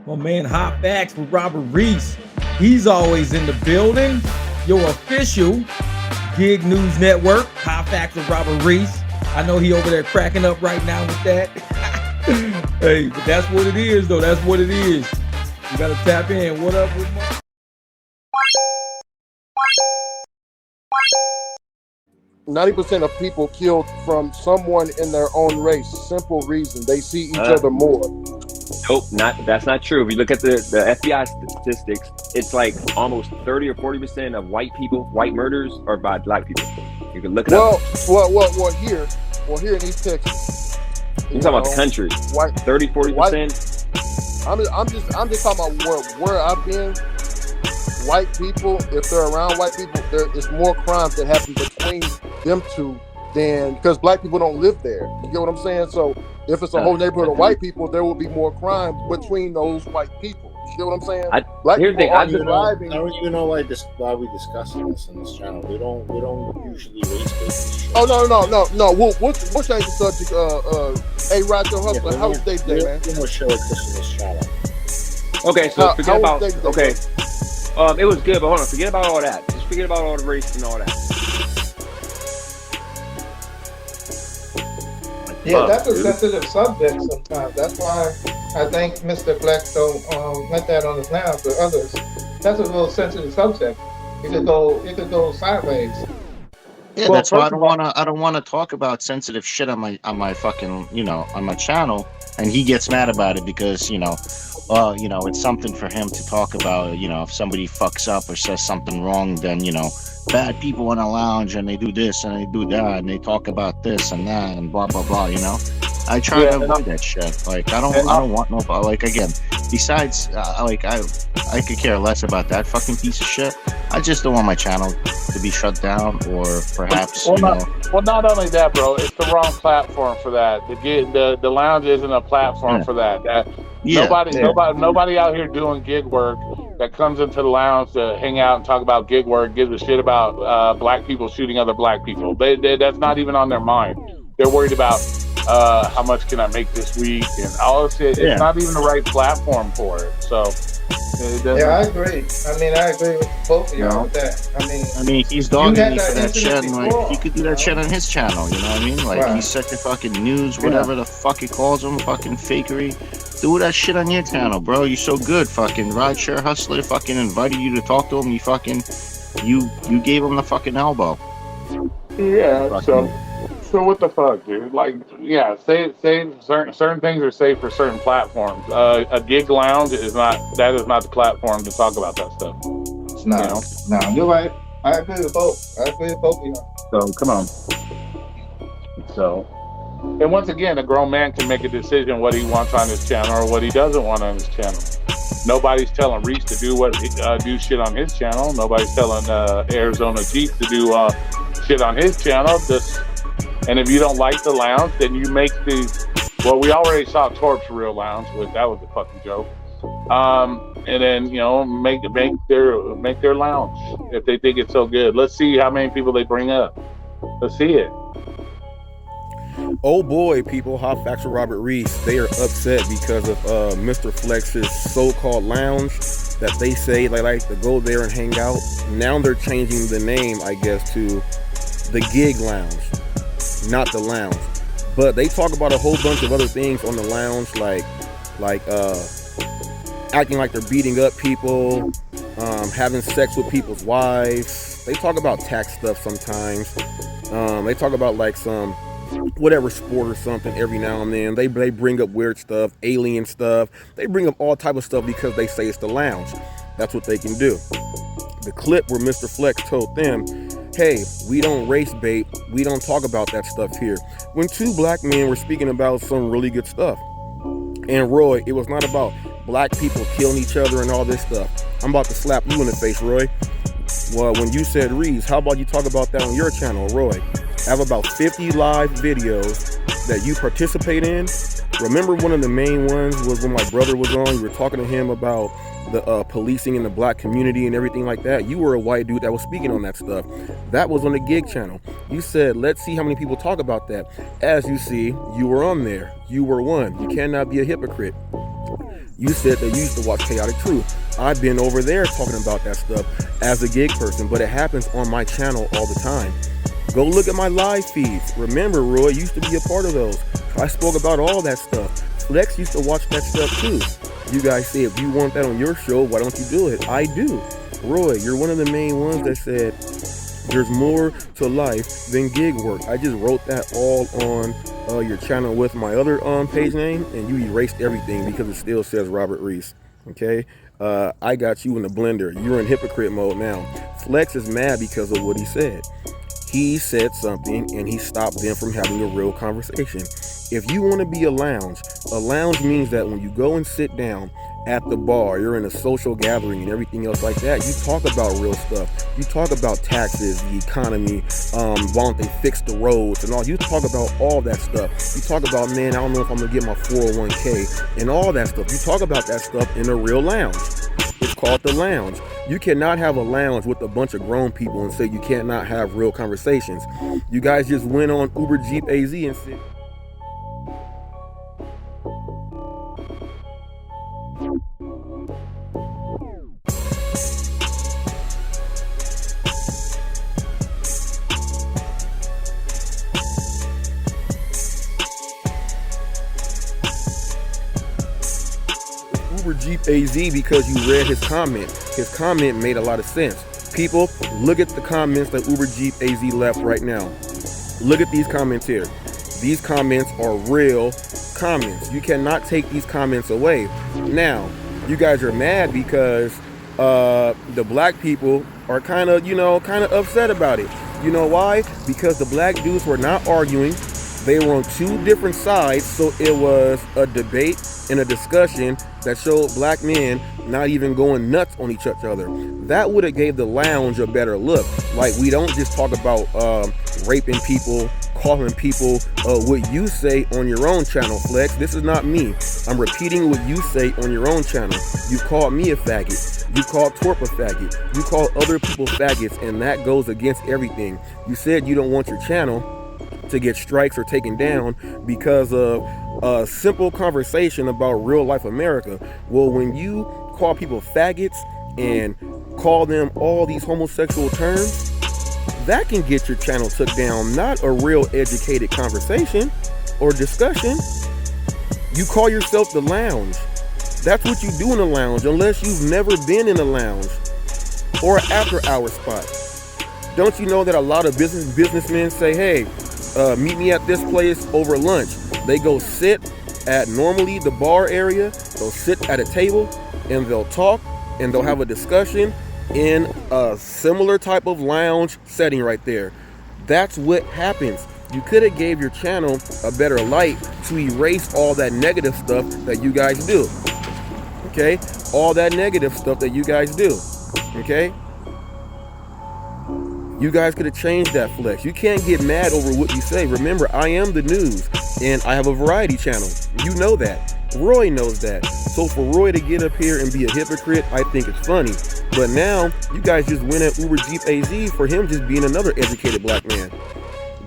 My man Hot Facts with Robert Reese. He's always in the building. Your official Gig News Network, Hot Facts with Robert Reese. I know he over there cracking up right now with that. Hey, but that's what it is, though. That's what it is. You gotta tap in. What up with my 90% of people killed from someone in their own race. Simple reason. They see each other more. Nope, that's not true. If you look at the FBI statistics, it's like almost 30 or 40% of white murders are by black people. You can look it up. Well, here in East Texas. You're talking about the country. White, 30, 40%. I'm just talking about where I've been. White people, if they're around white people, there's more crimes that happen between them two than, because black people don't live there. You get what I'm saying? So if it's a whole neighborhood of white people, there will be more crime between those white people. You get what I'm saying? I don't even know why we discussing this on this channel. We don't usually race based. Oh no. We'll change the subject. Hey, Roger Hustler, how was day today, man? We don't show like this on this channel. Okay, so forget about. Okay. It was good, but hold on. Forget about all that. Just forget about all the race and all that. Yeah, that's a sensitive subject sometimes. That's why I think Mr. Black don't let that on his now for others. That's a little sensitive subject. It could go sideways. Yeah, well, that's why I don't wanna talk about sensitive shit on my fucking, on my channel, and he gets mad about it because, it's something for him to talk about. If somebody fucks up or says something wrong, then bad people in a lounge and they do this and they do that and they talk about this and that and blah blah blah. I try to avoid that shit. Like I don't want no, like, again, besides I could care less about that fucking piece of shit. I just don't want my channel to be shut down, or perhaps not only that, bro, it's the wrong platform for that. The lounge isn't a platform for that. Nobody out here doing gig work that comes into the lounge to hang out and talk about gig work gives a shit about black people shooting other black people. That's not even on their mind. They're worried about how much can I make this week and all this shit. It's not even the right platform for it. So I agree. I agree with both of y'all with that. He's dogging me for that shit, and like he could do that shit on his channel. You know what I mean? Like he's such a fucking news, whatever the fuck he calls him, fucking fakery. Do that shit on your channel, bro. You're so good. Fucking Rideshare Hustler fucking invited you to talk to him. You gave him the fucking elbow. Yeah. So what the fuck, dude? Like, say certain things are safe for certain platforms. A gig lounge is not the platform to talk about that stuff. No, you're right. I agree with both. I agree with both of y'all. So come on. So, and once again, a grown man can make a decision what he wants on his channel or what he doesn't want on his channel. Nobody's telling Reese to do shit on his channel. Nobody's telling Arizona Jeep to do shit on his channel. And if you don't like the lounge, then you make we already saw Torp's real lounge, that was a fucking joke. And then, make their lounge if they think it's so good. Let's see how many people they bring up. Let's see it. Oh boy, people, Hot Facts with Robert Reese, they are upset because of Mr. Flex's so-called lounge that they say they like to go there and hang out. Now they're changing the name, I guess, to the Gig Lounge, not the lounge. But they talk about a whole bunch of other things on the lounge, like acting like they're beating up people, having sex with people's wives. They talk about tax stuff sometimes. They talk about like some whatever sport or something every now and then. They bring up weird stuff, alien stuff. They bring up all type of stuff because they say it's the lounge. That's what they can do. The clip where Mr. Flex told them, hey, we don't race bait, we don't talk about that stuff here, when two black men were speaking about some really good stuff. And Roy, it was not about black people killing each other and all this stuff. I'm about to slap you in the face, Roy. Well, when you said Reese, how about you talk about that on your channel, Roy? I have about 50 live videos that you participate in. Remember, one of the main ones was when my brother was on. You were talking to him about the policing in the black community and everything like that. You were a white dude that was speaking on that stuff. That was on the Gig channel. You said, let's see how many people talk about that. As you see, you were on there. You were one. You cannot be a hypocrite. You said that you used to watch Chaotic Truth. I've been over there talking about that stuff as a gig person, but it happens on my channel all the time. Go look at my live feeds. Remember, Roy used to be a part of those. I spoke about all that stuff. Flex used to watch that stuff too. You guys say, if you want that on your show, why don't you do it? I do. Roy, you're one of the main ones that said there's more to life than gig work. I just wrote that all on your channel with my other page name, and you erased everything because it still says Robert Reese. Okay? I got you in the blender. You're in hypocrite mode now. Flex is mad because of what he said. He said something and he stopped them from having a real conversation. If you want to be a lounge means that when you go and sit down at the bar, you're in a social gathering and everything else like that, you talk about real stuff. You talk about taxes, the economy, why don't they fix the roads and all. You talk about all that stuff. You talk about, man, I don't know if I'm gonna get my 401k and all that stuff. You talk about that stuff in a real lounge. It's called the lounge. You cannot have a lounge with a bunch of grown people and say you cannot have real conversations. You guys just went on Uber Jeep AZ and said, Uber Jeep AZ because you read his comment. His comment made a lot of sense. People, look at the comments that Uber Jeep AZ left right now. Look at these comments here. These comments are real comments. You cannot take these comments away. Now, you guys are mad because the black people are kind of upset about it. You know why? Because the black dudes were not arguing. They were on two different sides, so it was a debate and a discussion that showed black men not even going nuts on each other. That would have gave the lounge a better look. Like, we don't just talk about raping people, calling people what you say on your own channel, Flex. This is not me. I'm repeating what you say on your own channel. You called me a faggot. You called Torp a faggot. You called other people faggots, and that goes against everything. You said you don't want your channel to get strikes or taken down because of a simple conversation about real life America. Well, when you call people faggots and call them all these homosexual terms, that can get your channel took down, not a real educated conversation or discussion. You call yourself the lounge. That's what you do in a lounge, unless you've never been in a lounge or an after hour spot. Don't you know that a lot of businessmen say, hey, meet me at this place over lunch. They go sit at normally the bar area. They'll sit at a table and they'll talk and they'll have a discussion in a similar type of lounge setting right there. That's what happens. You could have gave your channel a better light to erase all that negative stuff that you guys do. Okay? All that negative stuff that you guys do. Okay? You guys could have changed that, Flex. You can't get mad over what you say. Remember, I am the news, and I have a variety channel. You know that. Roy knows that. So for Roy to get up here and be a hypocrite, I think it's funny. But now, you guys just went at Uber Jeep AZ for him just being another educated black man.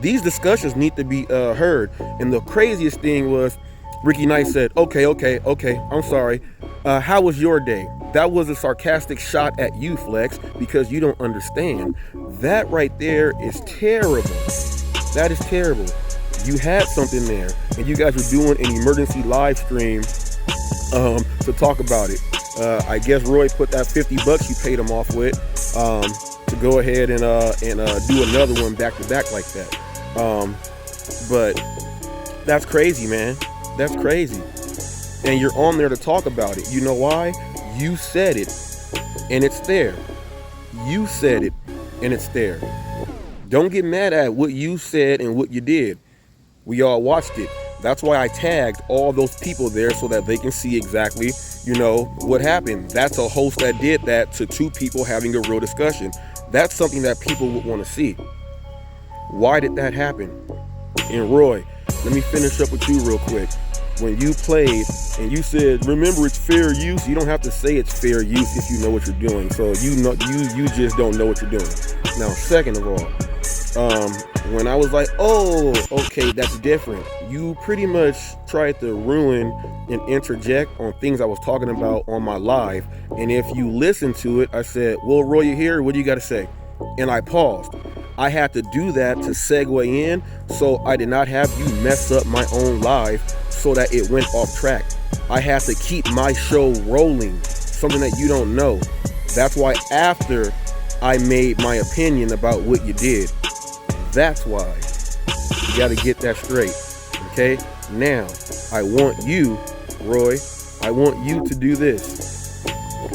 These discussions need to be heard. And the craziest thing was, Ricky Knight said, okay, I'm sorry. How was your day? That was a sarcastic shot at you, Flex, because you don't understand. That right there is terrible. That is terrible. You had something there, and you guys were doing an emergency live stream to talk about it. I guess Roy put that $50 you paid him off with to go ahead and do another one back to back like that. But that's crazy, man. That's crazy. And you're on there to talk about it. You know why? You said it, and it's there. You said it, and it's there. Don't get mad at what you said and what you did. We all watched it. That's why I tagged all those people there so that they can see exactly, what happened. That's a host that did that to two people having a real discussion. That's something that people would want to see. Why did that happen? And Roy, let me finish up with you real quick. When you played and you said, remember, it's fair use, you don't have to say it's fair use if you know what you're doing. So you just don't know what you're doing. Now, second of all, When I was like, oh, okay, that's different. You pretty much tried to ruin and interject on things I was talking about on my live. And if you listen to it, I said, well, Roy, you here? What do you got to say? And I paused. I had to do that to segue in, so I did not have you mess up my own live so that it went off track. I had to keep my show rolling, something that you don't know. That's why after I made my opinion about what you did, that's why. You got to get that straight, okay? Now, I want you, Roy, I want you to do this.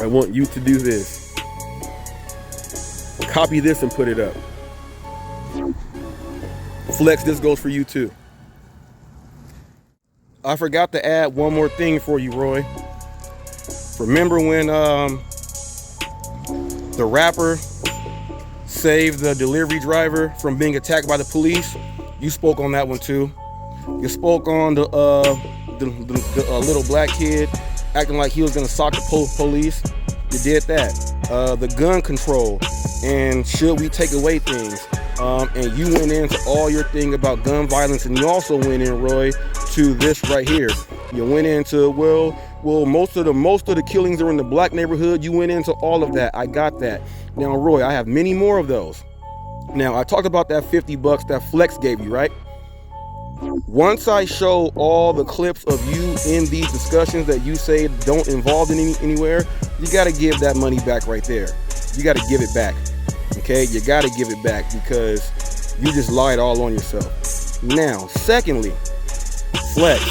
I want you to do this. Copy this and put it up. Flex, this goes for you too. I forgot to add one more thing for you, Roy. Remember when the rapper saved the delivery driver from being attacked by the police? You spoke on that one too. You spoke on the little black kid acting like he was gonna sock the police. You did that. The gun control and should we take away things? And you went into all your thing about gun violence, and you also went in, Roy, to this right here. You went into, well, most of the killings are in the black neighborhood. You went into all of that. I got that. Now, Roy, I have many more of those. Now, I talked about that $50 that Flex gave you, right? Once I show all the clips of you in these discussions that you say don't involve in anywhere, you got to give that money back right there. You got to give it back. Okay, you got to give it back because you just lied all on yourself. Now, secondly, Flex,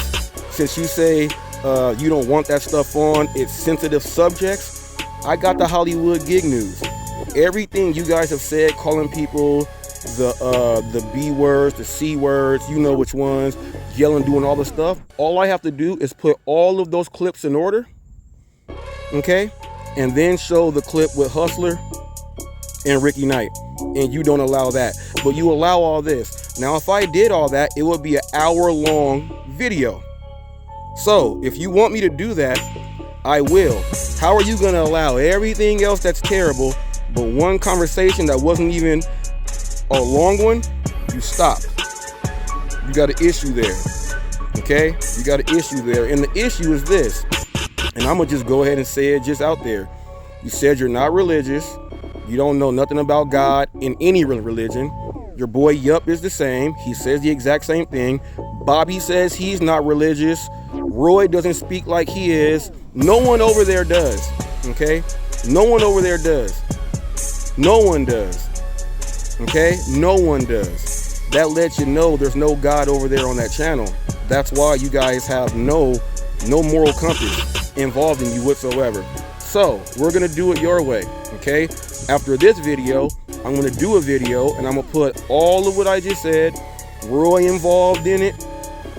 since you say you don't want that stuff on, it's sensitive subjects, I got the Hollywood gig news. Everything you guys have said, calling people the B words, the C words, you know which ones, yelling, doing all the stuff, all I have to do is put all of those clips in order, okay, and then show the clip with Hustler and Ricky Knight, and you don't allow that, but you allow all this. Now, if I did all that, it would be an hour-long video. So, if you want me to do that, I will. How are you going to allow everything else that's terrible, but one conversation that wasn't even a long one, you stop? You got an issue there, okay? You got an issue there, and the issue is this, and I'm going to just go ahead and say it just out there. You said you're not religious. You don't know nothing about God in any religion. Your boy Yup is the same. He says the exact same thing. Bobby says he's not religious. Roy doesn't speak like he is. No one over there does, okay? No one over there does. No one does, okay? No one does. That lets you know there's no God over there on that channel. That's why you guys have no moral compass involved in you whatsoever. So, we're going to do it your way, okay? After this video, I'm going to do a video and I'm going to put all of what I just said, Roy involved in it,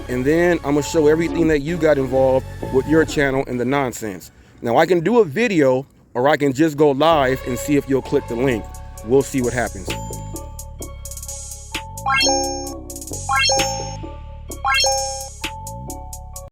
and then I'm going to show everything that you got involved with your channel and the nonsense. Now, I can do a video or I can just go live and see if you'll click the link. We'll see what happens.